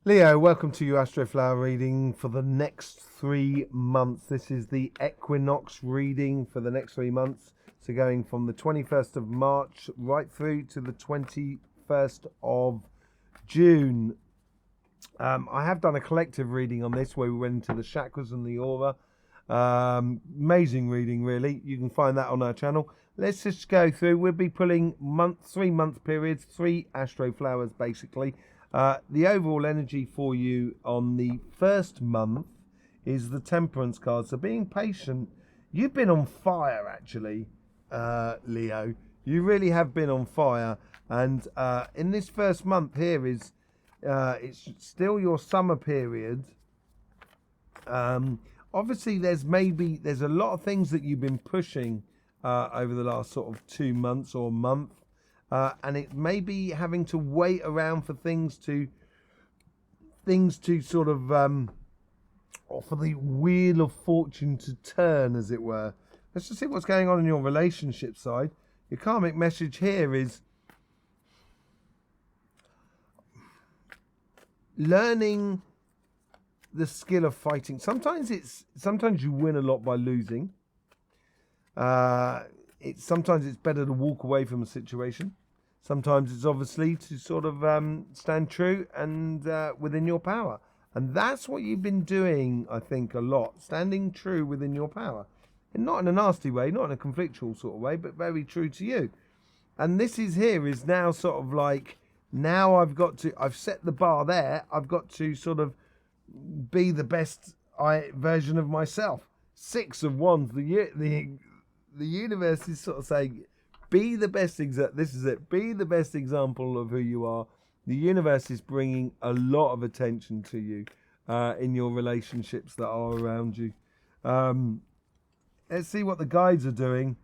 Leo, welcome to your Astroflower reading for the next 3 months. This is the Equinox reading for the next 3 months. So going from the 21st of March right through to the 21st of June. I have done a collective reading on this where we went into the chakras and the aura. Amazing reading, really. You can find that on our channel. Let's just go through. We'll be pulling 3-month periods, 3 Astroflowers basically. The overall energy for you on the first month is the Temperance card. So being patient. You've been on fire, actually, Leo. You really have been on fire. And in this first month here is it's still your summer period. Obviously, there's a lot of things that you've been pushing over the last sort of 2 months or month. And it may be having to wait around for things to sort of, or for the wheel of fortune to turn, as it were. Let's just see what's going on in your relationship side. Your karmic message here is learning the skill of fighting. Sometimes you win a lot by losing. Sometimes it's better to walk away from a situation. Sometimes it's obviously to sort of stand true and within your power. And that's what you've been doing, I think, a lot. Standing true within your power. And not in a nasty way, not in a conflictual sort of way, but very true to you. And this is now sort of like, now I've set the bar there. I've got to sort of be the best version of myself. 6 of Wands. The universe is sort of saying, be the best this is it. Be the best example of who you are. The universe is bringing a lot of attention to you in your relationships that are around you. Let's see what the guides are doing.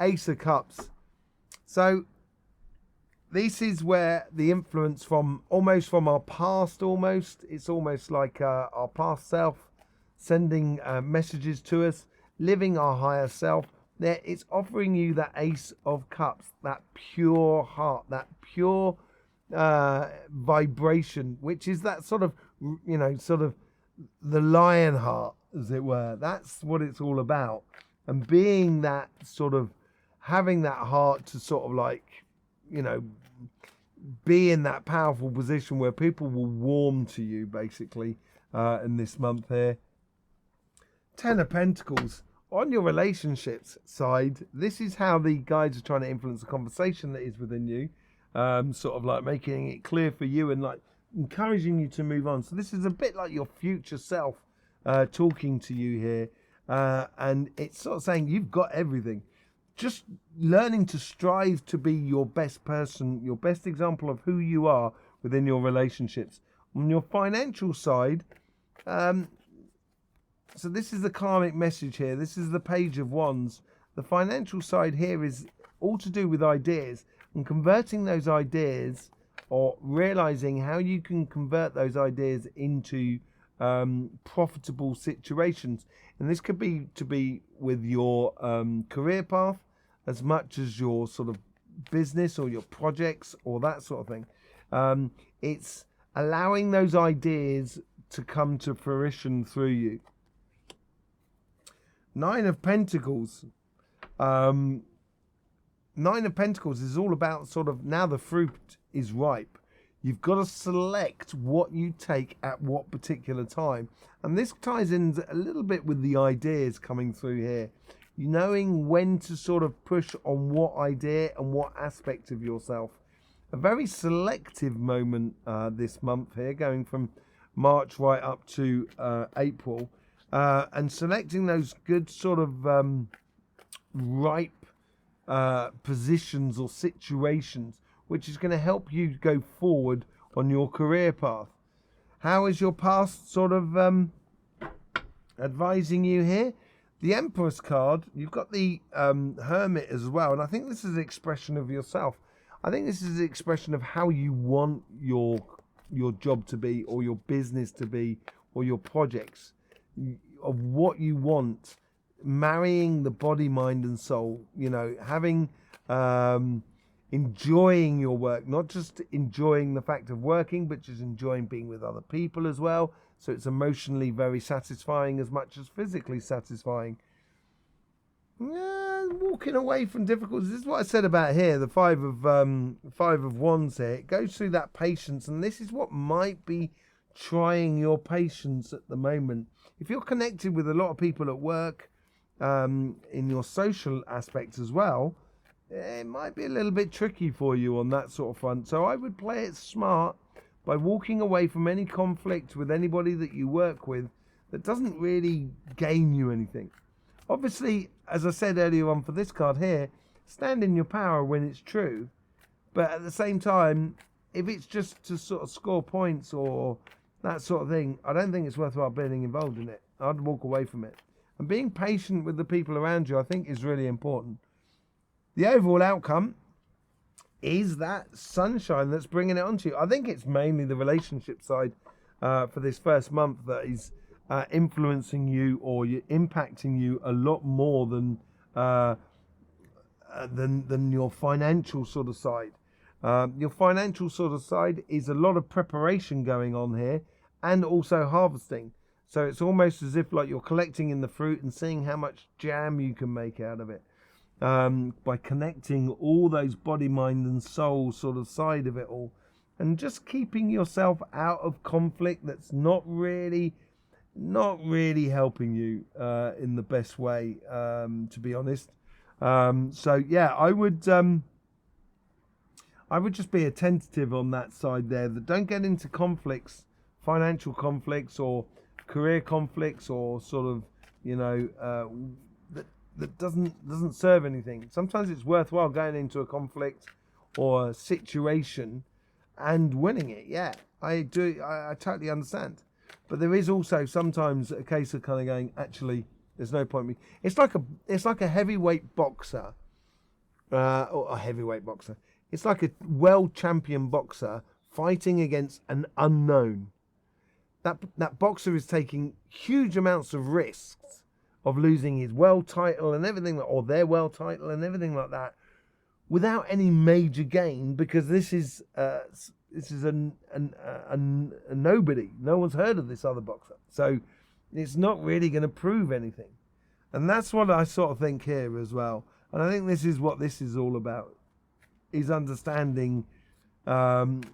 Ace of Cups. So this is where the influence from our past, it's almost like our past self sending messages to us, living our higher self. There, it's offering you that Ace of Cups, that pure heart, that pure vibration, which is that sort of, sort of the lion heart, as it were. That's what it's all about. And being that sort of, having that heart to sort of like, be in that powerful position where people will warm to you, basically, in this month here. 10 of Pentacles. On your relationships side, this is how the guides are trying to influence the conversation that is within you, sort of like making it clear for you and like encouraging you to move on. So this is a bit like your future self talking to you here, and it's sort of saying you've got everything. Just learning to strive to be your best person, your best example of who you are within your relationships. On your financial side, so this is the karmic message here. This is the Page of Wands. The financial side here is all to do with ideas and converting those ideas, or realizing how you can convert those ideas into profitable situations. And this could be to be with your career path as much as your sort of business or your projects or that sort of thing. It's allowing those ideas to come to fruition through you. 9 of Pentacles. 9 of Pentacles is all about sort of, now the fruit is ripe. You've got to select what you take at what particular time. And this ties in a little bit with the ideas coming through here. Knowing when to sort of push on what idea and what aspect of yourself. A very selective moment this month here, going from March right up to April. And selecting those good sort of ripe positions or situations, which is going to help you go forward on your career path. How is your past sort of advising you here? The Empress card, you've got the Hermit as well, and I think this is an expression of yourself. I think this is an expression of how you want your job to be, or your business to be, or your projects, of what you want, marrying the body, mind and soul, having enjoying your work, not just enjoying the fact of working, but just enjoying being with other people as well. So it's emotionally very satisfying as much as physically satisfying. Walking away from difficulties. This is what I said about here, the five of wands here. It goes through that patience, and this is what might be trying your patience at the moment. If you're connected with a lot of people at work, in your social aspects as well, it might be a little bit tricky for you on that sort of front. So I would play it smart by walking away from any conflict with anybody that you work with that doesn't really gain you anything. Obviously, as I said earlier on for this card here, stand in your power when it's true. But at the same time, if it's just to sort of score points or that sort of thing, I don't think it's worthwhile being involved in it. I'd walk away from it. And being patient with the people around you, I think, is really important. The overall outcome is that sunshine that's bringing it onto you. I think it's mainly the relationship side for this first month that is influencing you or impacting you a lot more than your financial sort of side. Your financial sort of side is a lot of preparation going on here and also harvesting. So it's almost as if like you're collecting in the fruit and seeing how much jam you can make out of it. By connecting all those body, mind and soul sort of side of it all. And just keeping yourself out of conflict that's not really helping you in the best way, to be honest. So yeah, I would just be attentive on that side there, that don't get into conflicts, financial conflicts or career conflicts, or sort of, that doesn't serve anything. Sometimes it's worthwhile going into a conflict or a situation and winning it. Yeah, I do. I totally understand. But there is also sometimes a case of kind of going, actually, there's no point in me. It's like a heavyweight boxer, or a heavyweight boxer. It's like a world champion boxer fighting against an unknown. That boxer is taking huge amounts of risks of losing his world title and everything, or their world title and everything like that, without any major gain, because this is a nobody. No one's heard of this other boxer, so it's not really going to prove anything. And that's what I sort of think here as well. And I think this is what this is all about, is understanding. And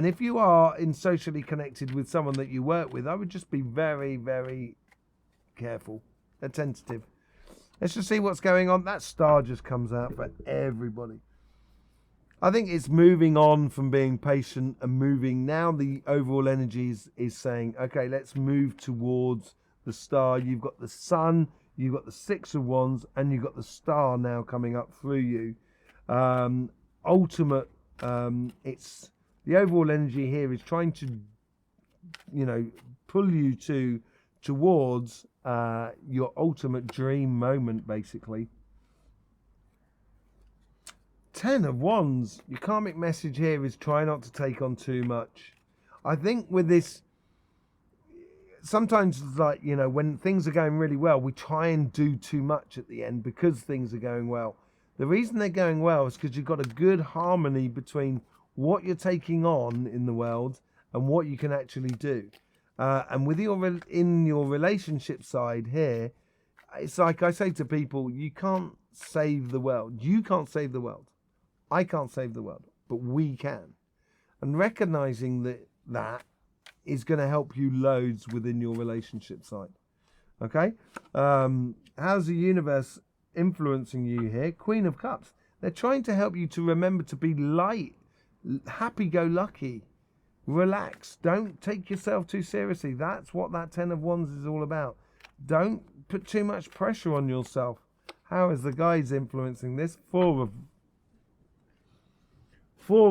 if you are socially connected with someone that you work with, I would just be very, very careful, attentive. Let's just see what's going on. That star just comes out for everybody. I think it's moving on from being patient and moving. Now the overall energy is saying, okay, let's move towards the star. You've got the sun, you've got the Six of Wands, and you've got the star now coming up through you. Ultimate. It's the overall energy here is trying to, pull you towards your ultimate dream moment, basically. 10 of Wands. Your karmic message here is try not to take on too much. I think with this, sometimes it's like, when things are going really well, we try and do too much at the end because things are going well. The reason they're going well is because you've got a good harmony between what you're taking on in the world and what you can actually do. And with in your relationship side here, it's like I say to people, you can't save the world. You can't save the world. I can't save the world, but we can. And recognizing that is going to help you loads within your relationship side. Okay? How's the universe influencing you here? Queen of Cups. They're trying to help you to remember to be light, happy-go-lucky, relax. Don't take yourself too seriously. That's what that 10 of Wands is all about. Don't put too much pressure on yourself. How is the guides influencing this? Four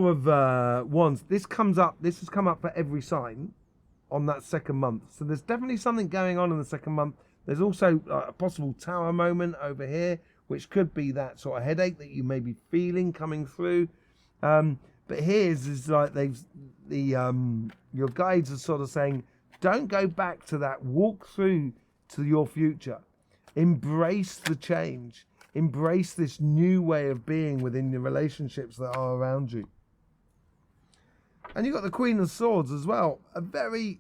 of Wands. This has come up for every sign on that second month. So there's definitely something going on in the second month. There's also a possible tower moment over here, which could be that sort of headache that you may be feeling coming through. But here's is like your guides are sort of saying, don't go back to that. Walk through to your future. Embrace the change. embrace this new way of being within the relationships that are around you. And you've got the Queen of Swords as well, a very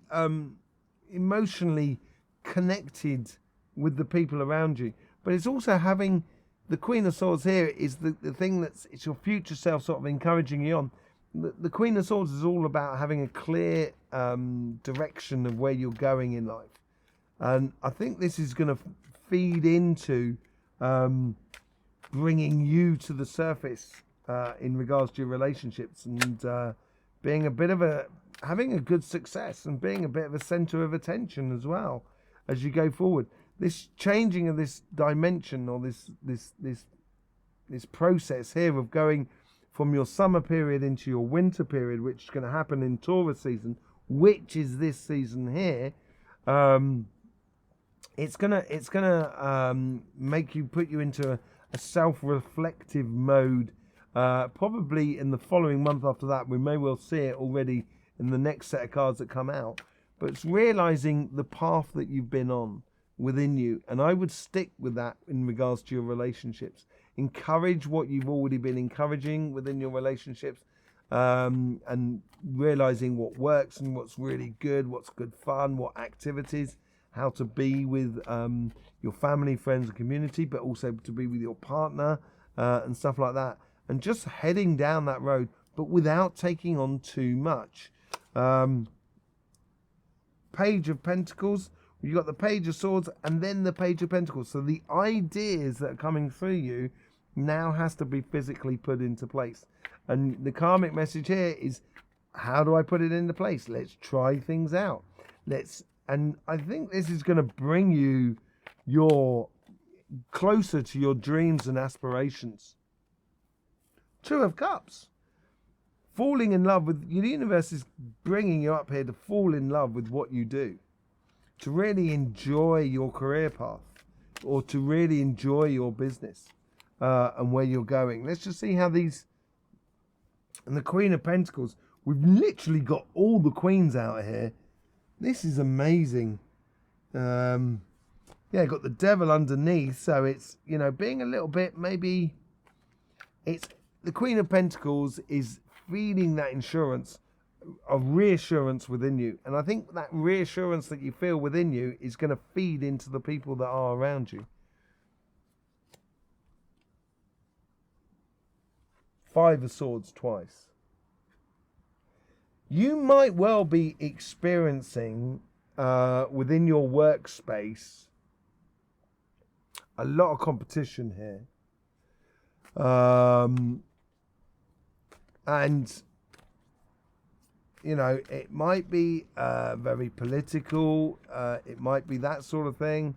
emotionally connected with the people around you. But it's also having the Queen of Swords here is the thing it's your future self sort of encouraging you on. The Queen of Swords is all about having a clear direction of where you're going in life. And I think this is going to feed into bringing you to the surface in regards to your relationships and being a bit of having a good success and being a bit of a center of attention as well as you go forward. This changing of this dimension or this process here of going from your summer period into your winter period, which is going to happen in Taurus season, which is this season here. It's gonna make you put you into a self-reflective mode. Probably in the following month after that, we may well see it already in the next set of cards that come out. But it's realizing the path that you've been on within you, and I would stick with that in regards to your relationships. Encourage what you've already been encouraging within your relationships, and realizing what works and what's really good, what's good fun, what activities, how to be with your family, friends, and community, but also to be with your partner and stuff like that. And just heading down that road, but without taking on too much. Page of Pentacles. You've got the Page of Swords and then the Page of Pentacles. So the ideas that are coming through you now has to be physically put into place. And the karmic message here is, how do I put it into place? Let's try things out. And I think this is going to bring you closer to your dreams and aspirations. Two of Cups. Falling in love with, the universe is bringing you up here to fall in love with what you do. To really enjoy your career path, or to really enjoy your business and where you're going. Let's just see how these, and the Queen of Pentacles, we've literally got all the queens out here. This is amazing. Yeah, got the Devil underneath, so it's, being a little bit, maybe, it's, the Queen of Pentacles is feeling that insurance of reassurance within you, and I think that reassurance that you feel within you is going to feed into the people that are around you. Five of Swords twice. You might well be experiencing within your workspace a lot of competition here, and it might be very political. It might be that sort of thing.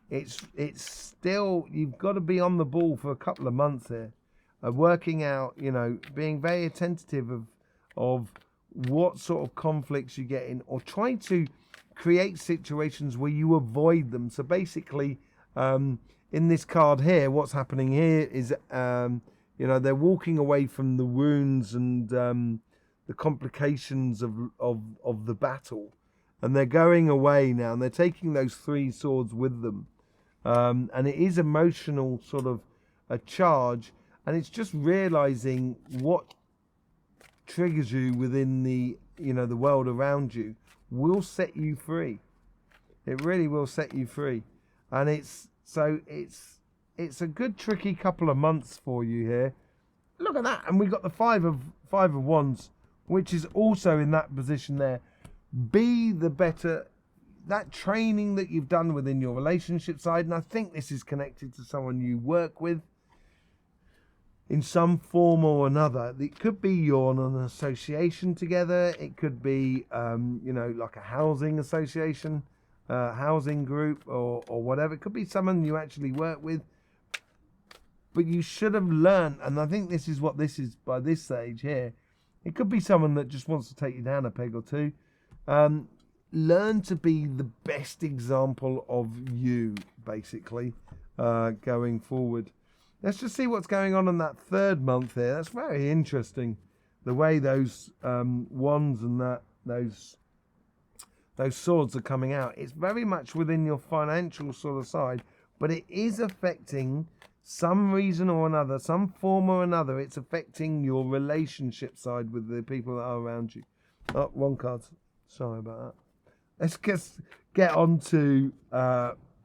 It's still, you've got to be on the ball for a couple of months here, working out, being very attentive of what sort of conflicts you get in, or trying to create situations where you avoid them. So basically, in this card here, what's happening here is, they're walking away from the wounds and the complications of the battle, and they're going away now, and they're taking those three swords with them, and it is emotional sort of a charge, and it's just realizing what triggers you within the the world around you will set you free. It really will set you free, and it's a good tricky couple of months for you here. Look at that, and we've got the five of wands, which is also in that position there. Be the better, that training that you've done within your relationship side, and I think this is connected to someone you work with in some form or another. It could be you're on an association together. It could be, like a housing association, housing group, or whatever. It could be someone you actually work with. But you should have learned, and I think this is what this is by this stage here. It could be someone that just wants to take you down a peg or two. Learn to be the best example of you, basically, going forward. Let's just see what's going on in that third month here. That's very interesting. The way those wands and those swords are coming out. It's very much within your financial sort of side, but it is affecting some reason or another, some form or another, it's affecting your relationship side with the people that are around you. Oh, wrong cards. Sorry about that. Let's just get on to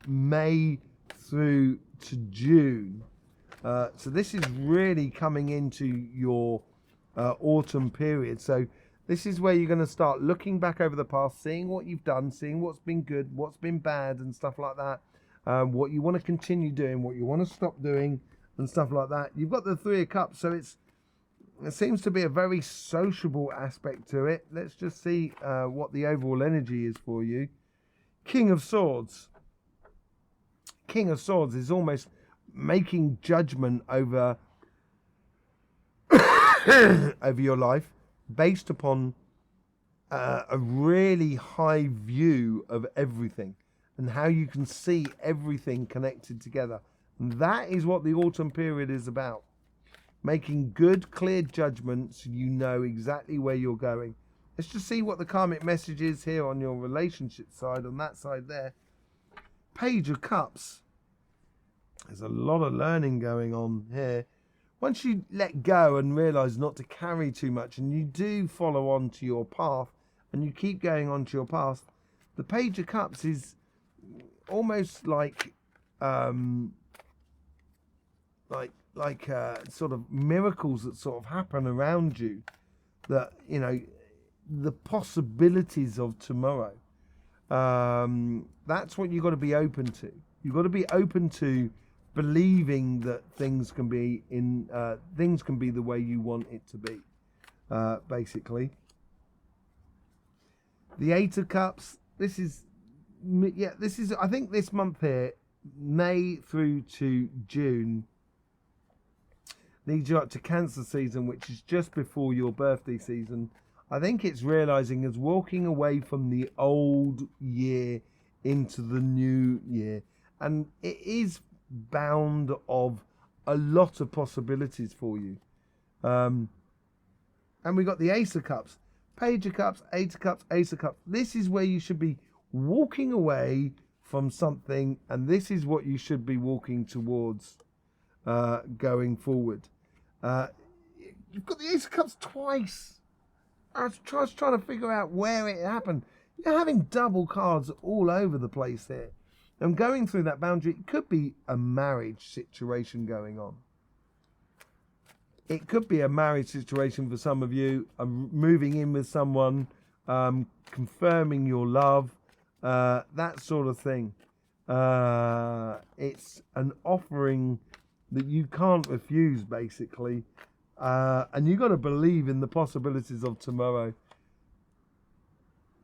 May through to June. So this is really coming into your autumn period. So this is where you're going to start looking back over the past, seeing what you've done, seeing what's been good, what's been bad and stuff like that. What you want to continue doing, what you want to stop doing and stuff like that. You've got the Three of Cups, so it seems to be a very sociable aspect to it. Let's just see what the overall energy is for you. King of Swords. King of Swords is almost making judgment over over your life based upon a really high view of everything and how you can see everything connected together. And that is what the autumn period is about. Making good, clear judgments so you know exactly where you're going. Let's just see what the karmic message is here on your relationship side, on that side there. Page of Cups. There's a lot of learning going on here. Once you let go and realize not to carry too much, and you do follow on to your path, and you keep going on to your path, the Page of Cups is almost like sort of miracles that sort of happen around you, that, you know, the possibilities of tomorrow. That's what you've got to be open to. You've got to be open to believing that things can be the way you want it to be, basically. The Eight of Cups. This is I think this month here, May through to June, leads you up to Cancer season, which is just before your birthday season. I think it's realizing as walking away from the old year into the new year, and it is bound of a lot of possibilities for you. And we got the Ace of Cups, Page of Cups, Eight of Cups, Ace of Cups. This is where you should be walking away from something, and this is what you should be walking towards going forward. You've got the Ace of Cups twice. I was trying to figure out where it happened. You're having double cards all over the place here. And going through that boundary, it could be a marriage situation going on. It could be a marriage situation for some of you, moving in with someone, confirming your love, that sort of thing. It's an offering that you can't refuse, basically. And you've got to believe in the possibilities of tomorrow.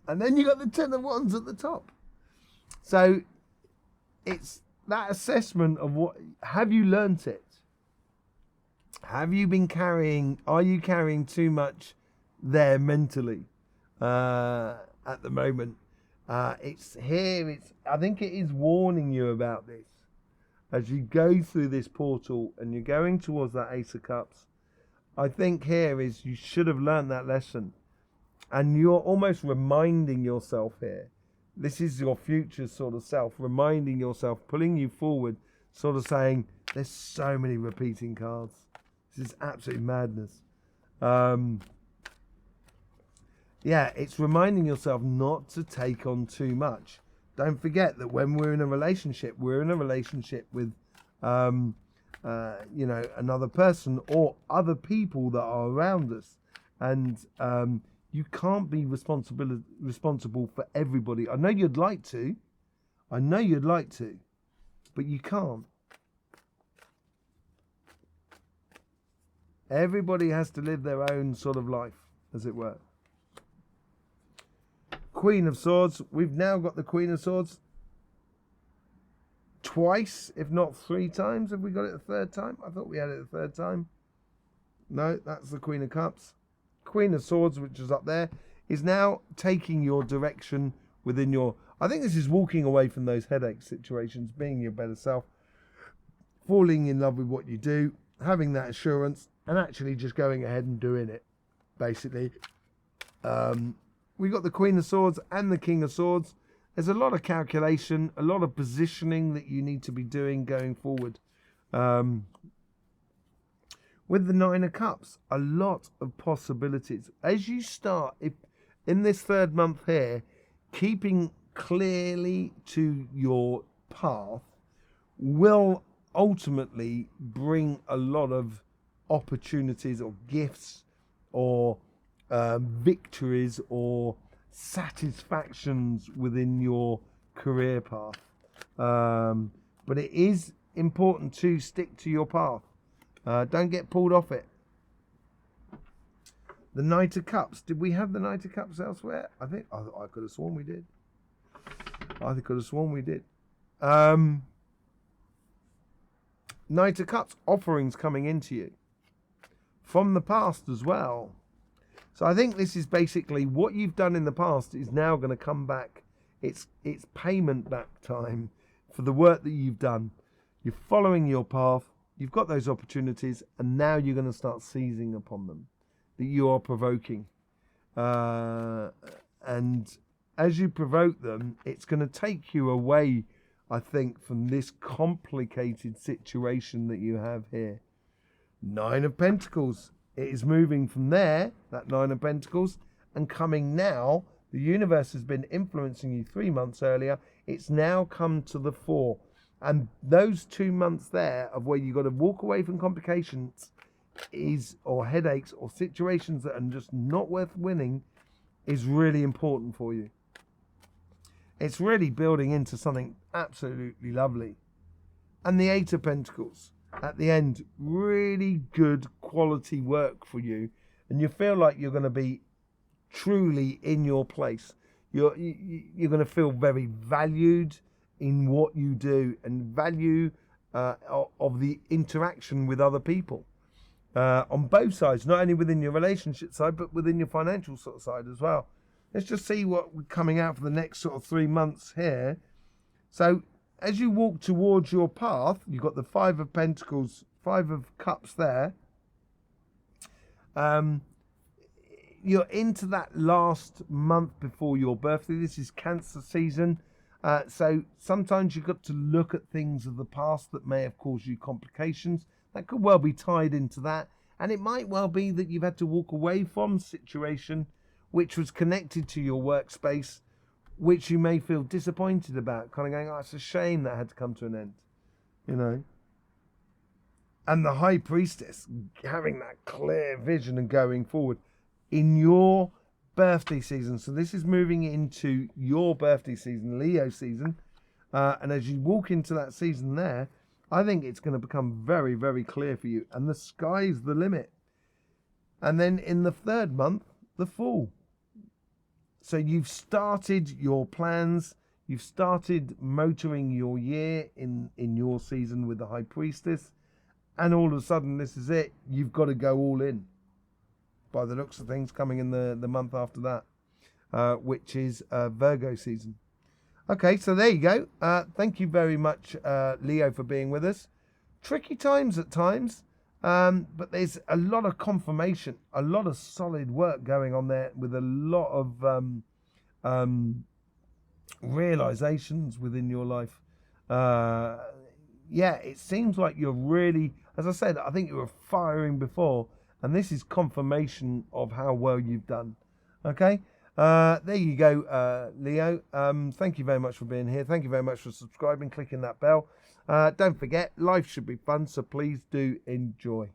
And then you got the Ten of Wands at the top. So it's that assessment of what, have you learnt it? Have you been are you carrying too much there mentally at the moment? It's here, I think it is warning you about this. As you go through this portal and you're going towards that Ace of Cups, I think here is you should have learned that lesson. And you're almost reminding yourself here. This is your future sort of self, reminding yourself, pulling you forward, sort of saying, there's so many repeating cards. This is absolute madness. Yeah, it's reminding yourself not to take on too much. Don't forget that when we're in a relationship with, you know, another person or other people that are around us. And you can't be responsible for everybody. I know you'd like to, but you can't. Everybody has to live their own sort of life, as it were. Queen of Swords. We've now got the Queen of Swords twice, if not 3 times. Have we got it a third time? I thought we had it a third time. No, that's the Queen of Cups. Queen of Swords, which is up there, is now taking your direction within your... I think this is walking away from those headache situations, being your better self, falling in love with what you do, having that assurance, and actually just going ahead and doing it, basically. We got the Queen of Swords and the King of Swords. There's a lot of calculation, a lot of positioning that you need to be doing going forward. With the Nine of Cups, a lot of possibilities. As you start, if in this third month here, keeping clearly to your path will ultimately bring a lot of opportunities or gifts or victories or satisfactions within your career path. But it is important to stick to your path. Don't get pulled off it. The Knight of Cups. Did we have the Knight of Cups elsewhere? I think I could have sworn we did. Knight of Cups, offerings coming into you from the past as well. So I think this is basically what you've done in the past is now going to come back. It's payment back time for the work that you've done. You're following your path. You've got those opportunities, and now you're going to start seizing upon them that you are provoking. And as you provoke them, it's going to take you away, I think, from this complicated situation that you have here. Nine of Pentacles. It is moving from there, that Nine of Pentacles, and coming now. The universe has been influencing you 3 months earlier. It's now come to the fore. And those 2 months there of where you've got to walk away from complications or headaches or situations that are just not worth winning is really important for you. It's really building into something absolutely lovely. And the Eight of Pentacles at the end, really good quality work for you. And you feel like you're going to be truly in your place. You're going to feel very valued in what you do and value of the interaction with other people on both sides, not only within your relationship side, but within your financial sort of side as well. Let's just see what we're coming out for the next sort of 3 months here. So as you walk towards your path, you've got the Five of Pentacles, Five of Cups there. You're into that last month before your birthday. This is Cancer season. So sometimes you've got to look at things of the past that may have caused you complications. That could well be tied into that. And it might well be that you've had to walk away from a situation which was connected to your workspace, which you may feel disappointed about. Kind of going, oh, it's a shame that had to come to an end. You know. And the High Priestess, having that clear vision and going forward in your birthday season. So this is moving into your birthday season, Leo season. And as you walk into that season there, I think it's going to become very, very clear for you. And the sky's the limit. And then in the third month, the Fool. So you've started your plans. You've started motoring your year in your season with the High Priestess. And all of a sudden, this is it. You've got to go all in. By the looks of things, coming in the month after that, which is Virgo season. Okay, so there you go. Thank you very much, Leo, for being with us. Tricky times at times, but there's a lot of confirmation, a lot of solid work going on there with a lot of realizations within your life. Yeah, it seems like you're really, as I said, I think you were firing before. And this is confirmation of how well you've done. Okay? There you go, Leo. Thank you very much for being here. Thank you very much for subscribing, clicking that bell. Don't forget, life should be fun, so please do enjoy.